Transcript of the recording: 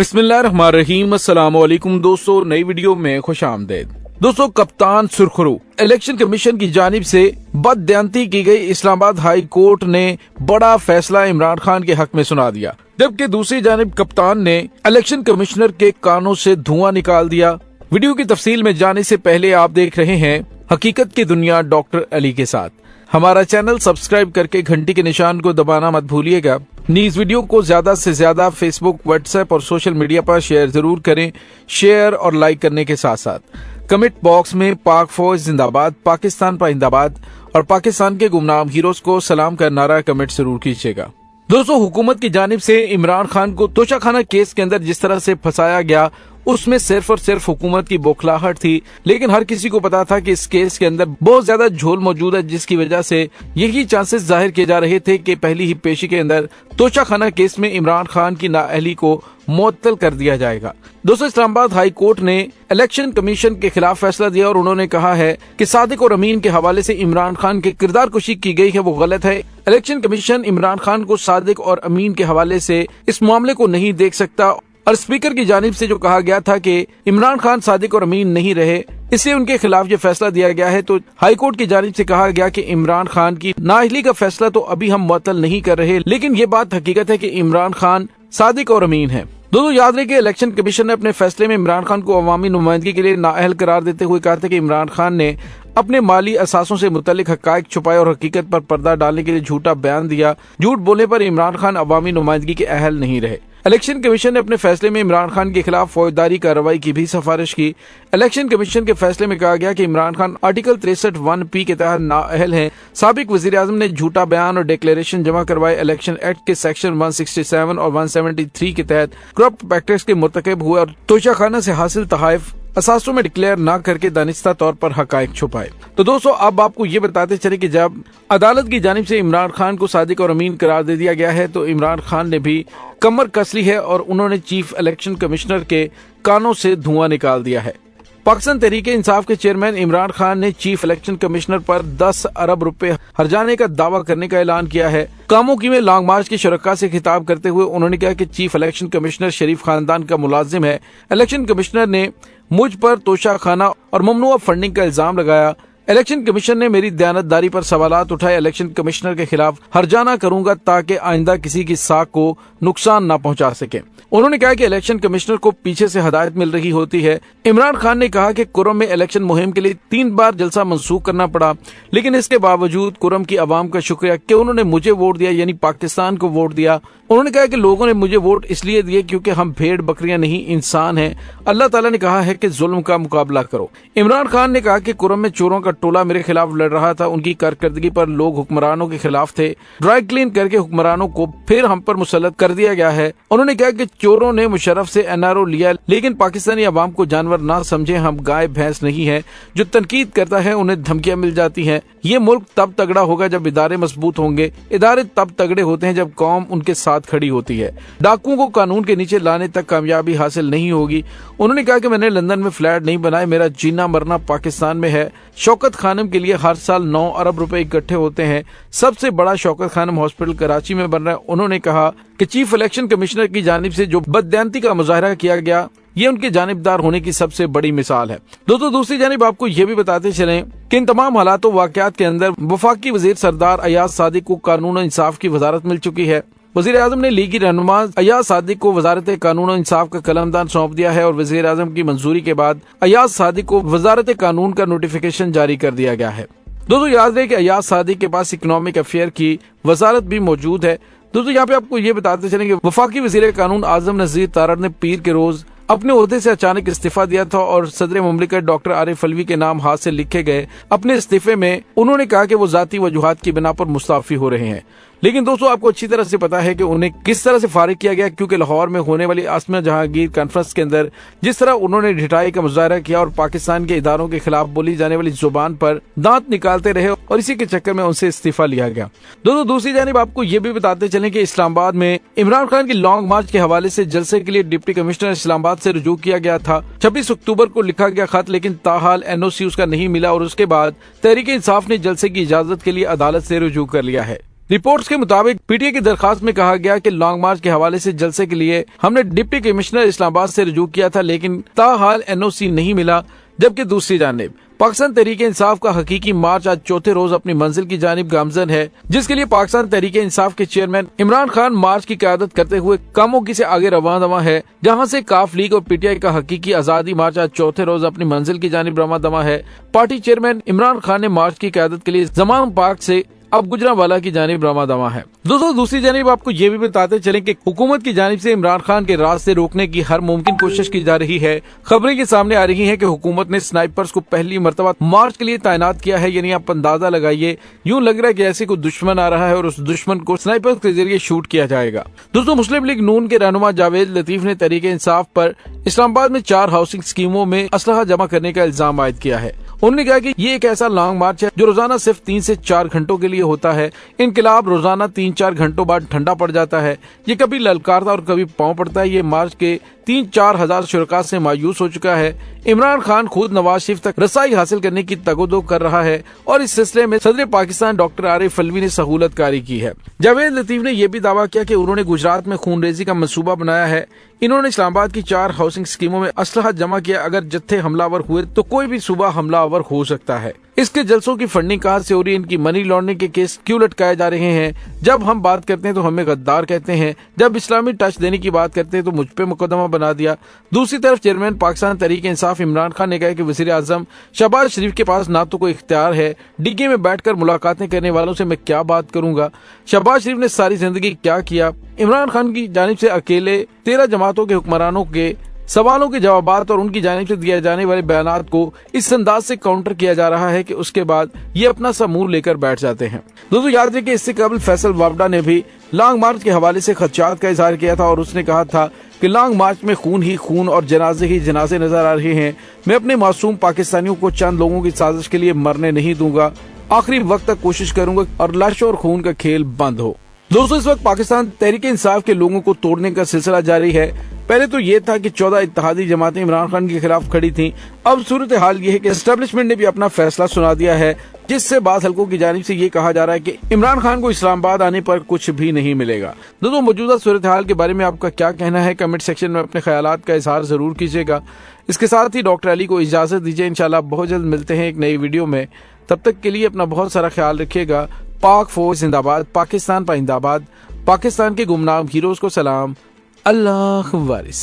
बिस्मिल्लाहिर्रहमानिर्रहीम। अस्सलाम वालेकुम दोस्तों, नई वीडियो में खुश आमदेद। दोस्तों, कप्तान सुरखरू इलेक्शन कमीशन की जानिब से बददियानती की गई इस्लामाबाद हाई कोर्ट ने बड़ा फैसला इमरान खान के हक में सुना दिया, जबकि दूसरी जानिब कप्तान ने इलेक्शन कमिश्नर के कानों से धुआं निकाल दिया। वीडियो की तफसील में जाने से पहले आप देख रहे हैं हकीकत की दुनिया डॉक्टर अली के साथ। हमारा चैनल सब्सक्राइब करके घंटी के निशान को दबाना मत भूलिएगा। न्यूज वीडियो को ज्यादा से ज्यादा फेसबुक, व्हाट्सएप और सोशल मीडिया पर शेयर जरूर करें। शेयर और लाइक करने के साथ साथ कमेंट बॉक्स में पाक फौज जिंदाबाद, पाकिस्तान पाइंदाबाद और पाकिस्तान के गुमनाम हीरोज को सलाम का नारा कमेंट जरूर कीजिएगा। दोस्तों, हुकूमत की जानिब से इमरान खान को तोशाखाना केस के अंदर जिस तरह से फंसाया गया, उसमें सिर्फ और सिर्फ हुकूमत की बौखलाहट थी, लेकिन हर किसी को पता था कि इस केस के अंदर बहुत ज्यादा झोल मौजूद है, जिसकी वजह से यही चांसेस जाहिर किए जा रहे थे कि पहली ही पेशी के अंदर तोशाखाना केस में इमरान खान की नाअहली को मुअत्तल कर दिया जाएगा। दोस्तों, इस्लामाबाद हाई कोर्ट ने इलेक्शन कमीशन के खिलाफ फैसला दिया और उन्होंने कहा है कि सादिक और अमीन के हवाले से इमरान खान की किरदार कुशी की गई है, वो गलत है। इलेक्शन कमीशन इमरान खान को सादिक और अमीन के हवाले से इस मामले को नहीं देख सकता, और स्पीकर की जानिब से जो कहा गया था कि इमरान खान सादिक और अमीन नहीं रहे, इसलिए उनके खिलाफ जो फैसला दिया गया है। तो हाईकोर्ट की जानिब से कहा गया कि इमरान खान की नाअहली का फैसला तो अभी हम मुअत्तल नहीं कर रहे, लेकिन ये बात हकीकत है कि इमरान खान सादिक और अमीन है। दोस्तों, याद रहे कि इलेक्शन कमीशन ने अपने फैसले में इमरान खान को अवामी नुमाइंदगी के लिए नाअहल करार देते हुए कहा था कि इमरान खान ने अपने माली असासों से मुतल्लिक हकायक छुपाए और हकीकत पर पर्दा डालने के लिए झूठा बयान दिया। झूठ बोलने पर इमरान खान अवामी नुमाइंदगी के अहल नहीं रहे। इलेक्शन कमीशन ने अपने फैसले में इमरान खान के खिलाफ फौजदारी कार्रवाई की भी सिफारिश की। इलेक्शन कमीशन के फैसले में कहा गया कि इमरान खान आर्टिकल 63(1)(p) के तहत नाअहल हैं। साबिक वजीर आजम ने झूठा बयान और डिक्लेरेशन जमा करवाए। इलेक्शन एक्ट के सेक्शन 167 और 173 के तहत करप्ट प्रैक्टिस के मुर्तकब हुए और तोशाखाना से हासिल तहाइफ असासों में डिक्लेयर न करके दानिस्ता तौर पर हकायक छुपाए। तो दोस्तों, अब आपको ये बताते चले कि जब अदालत की जानिब से इमरान खान को सादिक और अमीन करार दे दिया गया है, तो इमरान खान ने भी कमर कस ली है और उन्होंने चीफ इलेक्शन कमिश्नर के कानों से धुआं निकाल दिया है। पाकिस्तान तहरीके इंसाफ के चेयरमैन इमरान खान ने चीफ इलेक्शन कमिश्नर पर 10 अरब रुपए हर्जाने का दावा करने का ऐलान किया है। कामोकी में लॉन्ग मार्च के शुरका से खिताब करते हुए उन्होंने कहा कि चीफ इलेक्शन कमिश्नर शरीफ खानदान का मुलाजिम है। इलेक्शन कमिश्नर ने मुझ पर तोशाखाना और ममनुआ फंडिंग का इल्जाम लगाया। इलेक्शन कमीशन ने मेरी दयानतदारी पर सवालात उठाए। इलेक्शन कमिश्नर के खिलाफ हर्जाना करूंगा ताकि आइंदा किसी की साख को नुकसान न पहुंचा सके। उन्होंने कहा कि इलेक्शन कमिश्नर को पीछे से हदायत मिल रही होती है। इमरान खान ने कहा कि कुरम में इलेक्शन मुहिम के लिए 3 बार जलसा मंसूख करना पड़ा, लेकिन इसके बावजूद कुरम की आवाम का शुक्रिया कि उन्होंने मुझे वोट दिया, यानी पाकिस्तान को वोट दिया। उन्होंने कहा कि लोगों ने मुझे वोट इसलिए दिए क्योंकि हम भेड़ बकरियां नहीं, इंसान हैं। अल्लाह ताला ने कहा है कि जुल्म का मुकाबला करो। इमरान खान ने कहा कि कुरम में चोरों का टोला मेरे खिलाफ लड़ रहा था। उनकी कारकर्दगी पर लोग हुक्मरानों के खिलाफ थे। ड्राई क्लीन करके हुक्मरानों को फिर हम पर मुसल्लत कर दिया गया है। उन्होंने कहा कि चोरों ने मुशर्रफ से एनआरओ लिया, लेकिन पाकिस्तानी अवाम को जानवर ना समझे, हम गाय भैंस नहीं है। जो तनकीद करता है उन्हें धमकियां मिल जाती हैं। ये मुल्क तब तगड़ा होगा जब इदारे मजबूत होंगे। इदारे तब तगड़े होते हैं जब कौम उनके साथ खड़ी होती है। डाकुओं को कानून के नीचे लाने तक कामयाबी हासिल नहीं होगी। उन्होंने कहा कि मैंने लंदन में फ्लैट नहीं बनाए, मेरा जीना मरना पाकिस्तान में है। शौकत खानम के लिए हर साल 9 अरब रुपए इकट्ठे होते हैं। सबसे बड़ा शौकत खानम हॉस्पिटल कराची में बन रहा है। उन्होंने कहा कि चीफ इलेक्शन कमिश्नर की जानिब से जो बददियानती का मुजाहरा किया गया, ये उनके जानिबदार होने की सबसे बड़ी मिसाल है। दोस्तों, दूसरी जानिब आपको ये भी बताते चलें कि इन तमाम हालातों वाकयात के अंदर वफाकी वजीर सरदार अयाज सादिक को कानून और इंसाफ की वजारत मिल चुकी है। वजीर आजम ने लीगी रहनुमा अयाज सादिक को वजारत कानून और इंसाफ का कलमदान सौंप दिया है और वजीर आजम की मंजूरी के बाद अयाज सादिक को वजारत कानून का नोटिफिकेशन जारी कर दिया गया है। दोस्तों, याद रहे कि अयाज सादिक के पास इकोनॉमिक अफेयर की वजारत भी मौजूद है। दोस्तों, यहाँ पे आपको ये बताते चलें कि वफाकी वजीर कानून आजम नजीर तारड़ ने पीर के रोज अपने ओहदे से अचानक इस्तीफा दिया था और सदर मुमलिकत डॉक्टर आरिफ अलवी के नाम हाथ से लिखे गए अपने इस्तीफे में उन्होंने कहा कि वो जाती वजूहात की बिना पर मुस्ताफी हो रहे हैं। लेकिन दोस्तों, आपको अच्छी तरह से पता है कि उन्हें किस तरह से फारिग किया गया, क्योंकि लाहौर में होने वाली आसमा जहांगीर कॉन्फ्रेंस के अंदर जिस तरह उन्होंने ढिठाई का मुजाहरा किया और पाकिस्तान के इदारों के खिलाफ बोली जाने वाली जुबान पर दांत निकालते रहे, और इसी के चक्कर में उनसे इस्तीफा लिया गया। दोस्तों, दूसरी जानिब आपको ये भी बताते चलें कि इस्लामाबाद में इमरान खान की लॉन्ग मार्च के हवाले से जलसे के लिए डिप्टी कमिश्नर इस्लामाबाद से रुजू किया गया था। 26 अक्टूबर को लिखा गया खत, लेकिन ताहाल एनओसी उसका नहीं मिला और उसके बाद तहरीक इंसाफ ने जलसे की इजाजत के लिए अदालत से रुजू कर लिया है। रिपोर्ट्स के मुताबिक पीटीआई की दरखास्त में कहा गया कि लॉन्ग मार्च के हवाले से जलसे के लिए हमने डिप्टी कमिश्नर इस्लामाबाद से रुजू किया था, लेकिन ताहाल एनओसी नहीं मिला। जबकि दूसरी जानिब पाकिस्तान तहरीक इंसाफ का हकीकी मार्च आज चौथे रोज अपनी मंजिल की जानिब गामजन है, जिसके लिए पाकिस्तान तहरीक इंसाफ के चेयरमैन इमरान खान मार्च की क़यादत करते हुए कामोगी से आगे रवां है। जहां से काफ लीग और पीटीआई का हकीकी आजादी मार्च आज चौथे रोज अपनी मंजिल की जानिब रवां है। पार्टी चेयरमैन इमरान खान ने मार्च की क़यादत के लिए जमान पार्क से अब गुजरांवाला की जानिब रवां है। दोस्तों, दूसरी जानिब आपको ये भी बताते चलें कि हुकूमत की जानिब से इमरान खान के रास्ते रोकने की हर मुमकिन कोशिश की जा रही है। खबरें के सामने आ रही हैं कि हुकूमत ने स्नाइपर्स को पहली मर्तबा मार्च के लिए तैनात किया है। यानी आप अंदाजा लगाइए, यूं लग रहा है कि ऐसे कोई दुश्मन आ रहा है और उस दुश्मन को स्नाइपर्स के जरिए शूट किया जाएगा। दोस्तों, मुस्लिम लीग नून के रहनुमा जावेद लतीफ ने तहरीक इंसाफ पर इस्लामाबाद में 4 हाउसिंग स्कीमों में असलहा जमा करने का इल्जाम आयद किया है। उन्होंने कहा कि ये एक ऐसा लॉन्ग मार्च है जो रोजाना सिर्फ 3 से 4 घंटों के लिए होता है। इनकलाब रोजाना 3-4 घंटों बाद ठंडा पड़ जाता है। ये कभी ललकारता और कभी पांव पड़ता है। ये मार्च के 3-4 हजार शुरका से मायूस हो चुका है। इमरान खान खुद नवाज शरीफ तक रसाई हासिल करने की तगोदो कर रहा है और इस सिलसिले में सदर पाकिस्तान डॉक्टर आरिफ अलवी ने सहूलत कारी की है। जावेद लतीफ ने यह भी दावा किया कि उन्होंने गुजरात में खूनरेजी का मंसूबा बनाया है। इन्होंने इस्लामाबाद की 4 हाउसिंग स्कीमों में असलहा जमा किया। अगर जत्थे हमलावर हुए तो कोई भी सूबा हमलावर हो सकता है। इसके जलसों की फंडिंग कहां से हो रही है, इनकी मनी लॉन्ड्रिंग के केस क्यों लटकाए जा रहे हैं। जब हम बात करते हैं तो हमें गद्दार कहते हैं, जब इस्लामी टच देने की बात करते हैं तो मुझ पे मुकदमा बना दिया। दूसरी तरफ चेयरमैन पाकिस्तान तहरीक इंसाफ इमरान खान ने कहा कि वज़ीर आज़म शहबाज शरीफ के पास ना तो कोई इख्तियार है, डिग्गी में बैठकर मुलाकातें करने वालों से मैं क्या बात करूंगा। शहबाज शरीफ ने सारी जिंदगी क्या किया। इमरान खान की जानिब से अकेले 13 जमातों के हुक्मरानों के सवालों के जवाबात और उनकी जानिब से दिए जाने वाले बयानात को इस अंदाज से काउंटर किया जा रहा है कि उसके बाद ये अपना सा मुंह लेकर बैठ जाते हैं। दोस्तों, याद रखिए इससे कबल फैसल वावडा ने भी लॉन्ग मार्च के हवाले से खदशात का इजहार किया था और उसने कहा था कि लॉन्ग मार्च में खून ही खून और जनाजे ही जनाजे नजर आ रहे हैं। मैं अपने मासूम पाकिस्तानियों को चंद लोगों की साजिश के लिए मरने नहीं दूंगा। आखिरी वक्त तक कोशिश करूंगा और लाशों और खून का खेल बंद हो। दोस्तों, इस वक्त पाकिस्तान तहरीक इंसाफ के लोगों को तोड़ने का सिलसिला जारी है। पहले तो ये था कि 14 इत्तेहादी जमातें इमरान खान के खिलाफ खड़ी थीं। अब सूरत हाल ये है कि एस्टेब्लिशमेंट ने भी अपना फैसला सुना दिया है, जिससे बात हल्कों की जानिब से ये कहा जा रहा है कि इमरान खान को इस्लामाबाद आने पर कुछ भी नहीं मिलेगा। दोस्तों, मौजूदा सूरत हाल के बारे में आपका क्या कहना है, कमेंट सेक्शन में अपने ख्यालात का इजहार जरूर कीजिएगा। इसके साथ ही डॉक्टर अली को इजाजत दीजिए। इंशाल्लाह बहुत जल्द मिलते हैं एक नई वीडियो में। तब तक के लिए अपना बहुत सारा ख्याल रखिएगा। पाक फौज जिंदाबाद, पाकिस्तान पाइंदाबाद, पाकिस्तान के गुमनाम हीरोज को सलाम, अल्लाह वारिस।